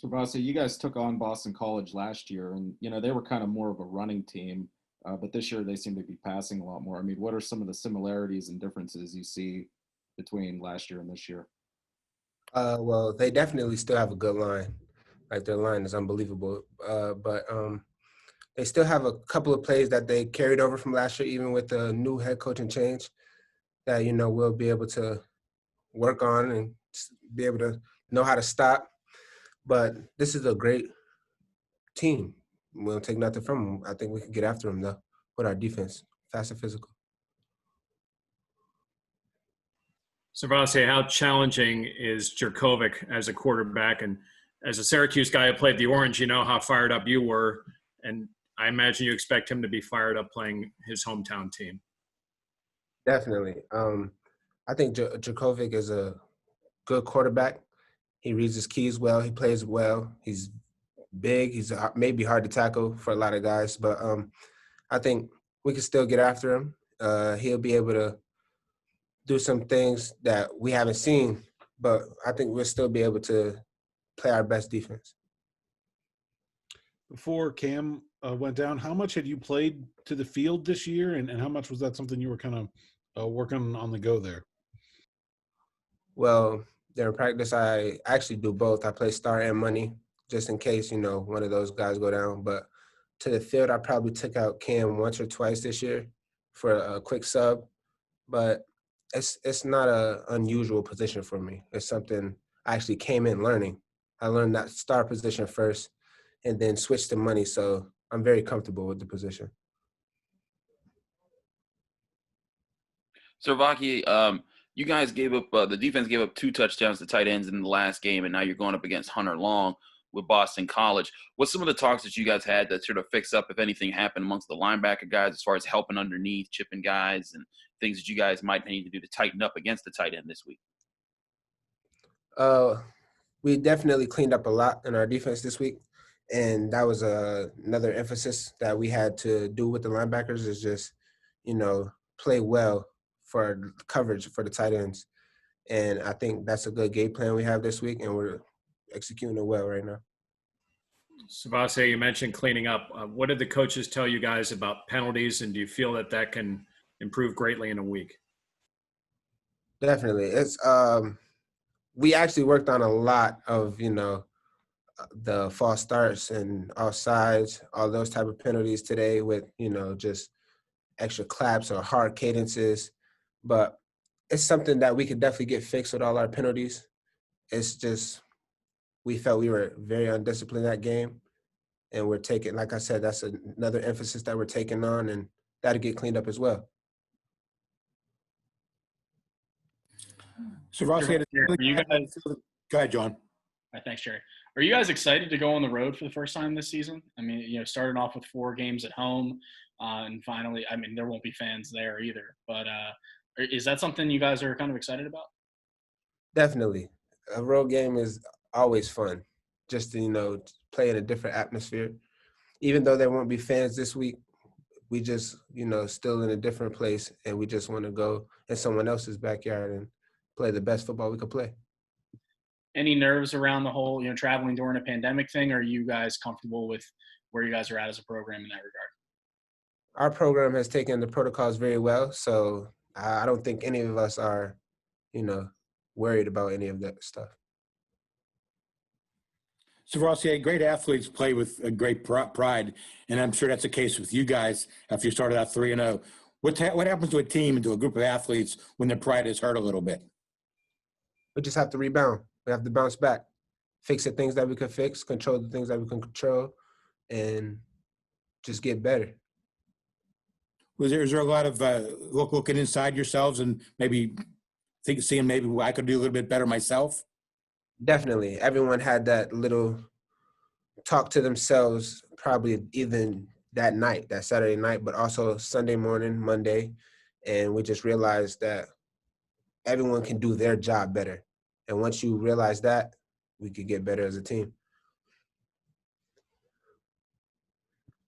SirVocea, you guys took on Boston College last year, and they were kind of more of a running team, but this year they seem to be passing a lot more. I mean, what are some of the similarities and differences you see between last year and this year? Well, they definitely still have a good line. Like their line is unbelievable. But they still have a couple of plays that they carried over from last year, even with the new head coaching change, that we'll be able to work on and be able to know how to stop. But this is a great team. We'll take nothing from them. I think we can get after them though with our defense, fast and physical. SirVocea, how challenging is Jerkovic as a quarterback? And as a Syracuse guy who played the Orange, you know how fired up you were. And I imagine you expect him to be fired up playing his hometown team. Definitely. I think Djokovic is a good quarterback. He reads his keys well. He plays well. He's big. He's maybe hard to tackle for a lot of guys, but I think we can still get after him. He'll be able to do some things that we haven't seen, but I think we'll still be able to play our best defense. Before Cam went down, how much had you played to the field this year, and how much was that something you were kind of working on the go there? Well, during practice, I actually do both. I play star and money just in case, one of those guys go down. But to the field, I probably took out Cam once or twice this year for a quick sub. But it's not a unusual position for me. It's something I actually came in learning. I learned that star position first and then switched to money. So I'm very comfortable with the position. SirVocea, you guys gave up the defense gave up 2 touchdowns to tight ends in the last game, and now you're going up against Hunter Long with Boston College. What's some of the talks that you guys had that sort of fix up if anything happened amongst the linebacker guys as far as helping underneath, chipping guys, and things that you guys might need to do to tighten up against the tight end this week? We definitely cleaned up a lot in our defense this week, and that was another emphasis that we had to do with the linebackers is just, play well for coverage for the tight ends. And I think that's a good game plan we have this week, and we're executing it well right now. SirVocea, you mentioned cleaning up. What did the coaches tell you guys about penalties, and do you feel that can improve greatly in a week? Definitely. It's we actually worked on a lot of, the false starts and offsides, all those type of penalties today with, just extra claps or hard cadences. But it's something that we could definitely get fixed with all our penalties. It's just we felt we were very undisciplined that game. And we're taking, like I said, that's another emphasis that we're taking on, and that'll get cleaned up as well. So, Ross, you guys, go ahead, John. thanks, Jerry. Are you guys excited to go on the road for the first time this season? I mean, starting off with 4 games at home, and finally, I mean, there won't be fans there either. But is that something you guys are kind of excited about? Definitely. A road game is always fun, just to, play in a different atmosphere. Even though there won't be fans this week, we just, still in a different place, and we just want to go in someone else's backyard and play the best football we could play. Any nerves around the whole, traveling during a pandemic thing? Or are you guys comfortable with where you guys are at as a program in that regard? Our program has taken the protocols very well, so I don't think any of us are, worried about any of that stuff. So, Ross, great athletes play with a great pride, and I'm sure that's the case with you guys after you started out 3-0. What happens to a team and to a group of athletes when their pride is hurt a little bit? We just have to rebound. We have to bounce back, fix the things that we can fix, control the things that we can control, and just get better. Is there a lot of looking inside yourselves and maybe seeing maybe I could do a little bit better myself? Definitely. Everyone had that little talk to themselves probably even that night, that Saturday night, but also Sunday morning, Monday. And we just realized that everyone can do their job better. And once you realize that, we could get better as a team.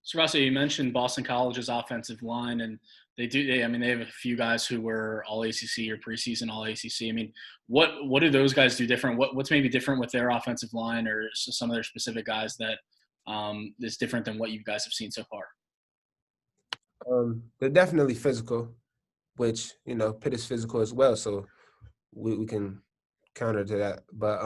SirVocea, you mentioned Boston College's offensive line, and They do. I mean, they have a few guys who were all ACC or preseason all ACC. I mean, what do those guys do different? What's maybe different with their offensive line or some of their specific guys that is different than what you guys have seen so far? They're definitely physical, which, you know, Pitt is physical as well, so we can counter to that. But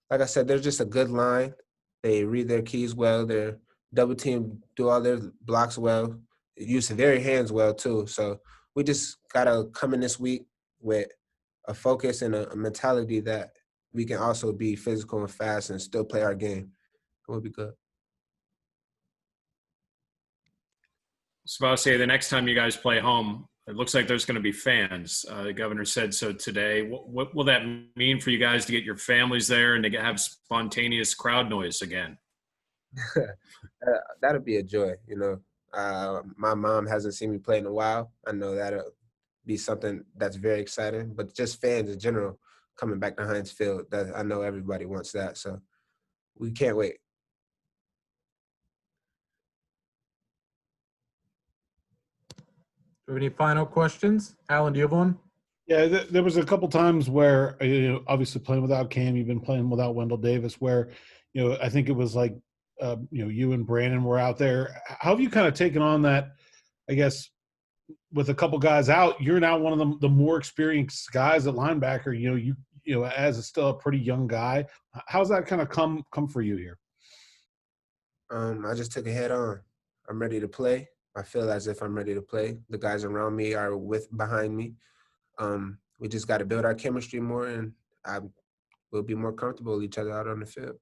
like I said, they're just a good line. They read their keys well. They're double team, do all their blocks well, use their hands well too. So we just gotta come in this week with a focus and a mentality that we can also be physical and fast and still play our game. It would be good. SirVocea, the next time you guys play home, it looks like there's going to be fans. The governor said so today. What will that mean for you guys to get your families there and to have spontaneous crowd noise again? That'll be a joy, you know. My mom hasn't seen me play in a while. I know that'll be something that's very exciting. But just fans in general coming back to Heinz Field, that I know everybody wants that. So we can't wait. Do we have any final questions? Alan, do you have one? Yeah, there was a couple times where, you know, obviously playing without Cam, you've been playing without Wendell Davis, where, you know, I think it was like, you know, you and Brandon were out there. How have you kind of taken on that, I guess, with a couple guys out, you're now one of the more experienced guys at linebacker, you know, as still a pretty young guy. How's that kind of come for you here? I just took it head on. I'm ready to play. I feel as if I'm ready to play. The guys around me are behind me. We just got to build our chemistry more, and we'll be more comfortable with each other out on the field.